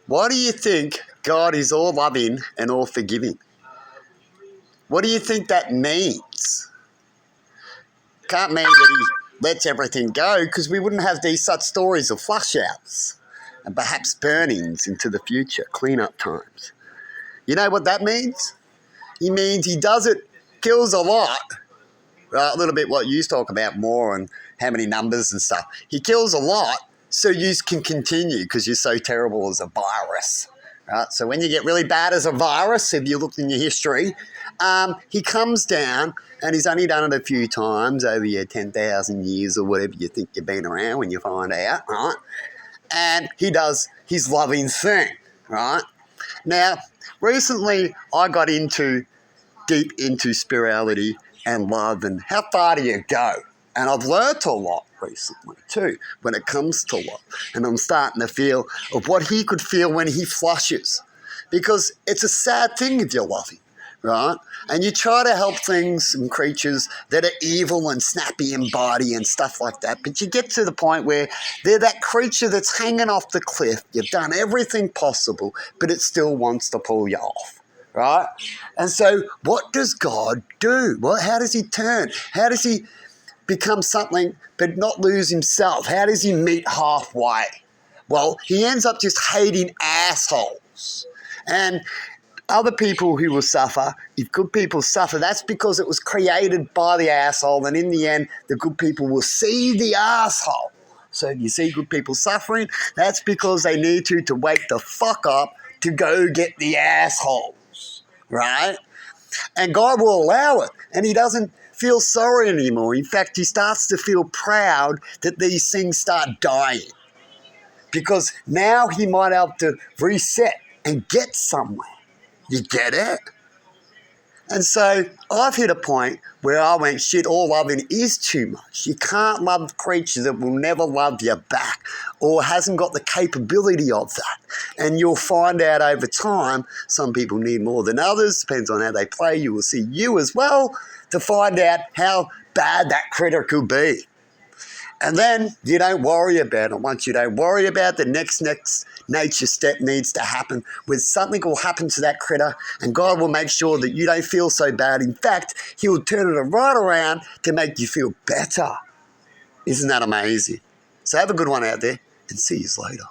Why do you think God is all loving and all forgiving? What do you think that means? Can't mean that he lets everything go, because we wouldn't have these such stories of flush outs and perhaps burnings into the future, clean-up times. You know what that means? He means he does it, kills a lot, right? A little bit what you talk about more and how many numbers and stuff. He kills a lot so you can continue because you're so terrible as a virus. Right? So when you get really bad as a virus, if you look in your history, he comes down, and he's only done it a few times over your 10,000 years or whatever you think you've been around when you find out, right? And he does his loving thing, right? Now, recently I got deep into spirituality and love and how far do you go? And I've learnt a lot recently too when it comes to love. And I'm starting to feel of what he could feel when he flushes. Because it's a sad thing if you're loving, right? And you try to help things and creatures that are evil and snappy in body and stuff like that. But you get to the point where they're that creature that's hanging off the cliff. You've done everything possible, but it still wants to pull you off. Right? And so what does God do? Well, how does he turn? How does he become something but not lose himself? How does he meet halfway? Well, he ends up just hating assholes. And other people who will suffer, if good people suffer, that's because it was created by the asshole, and in the end, the good people will see the asshole. So if you see good people suffering, that's because they need to wake the fuck up to go get the asshole. Right? And God will allow it. And he doesn't feel sorry anymore. In fact, he starts to feel proud that these things start dying. Because now he might have to reset and get somewhere. You get it? And so I've hit a point where I went, shit, all loving is too much. You can't love creatures that will never love you back or hasn't got the capability of that. And you'll find out over time, some people need more than others, depends on how they play. You will see you as well to find out how bad that critter could be. And then you don't worry about it. Once you don't worry about the next nature step needs to happen, where something will happen to that critter and God will make sure that you don't feel so bad. In fact, he will turn it right around to make you feel better. Isn't that amazing? So have a good one out there and see you later.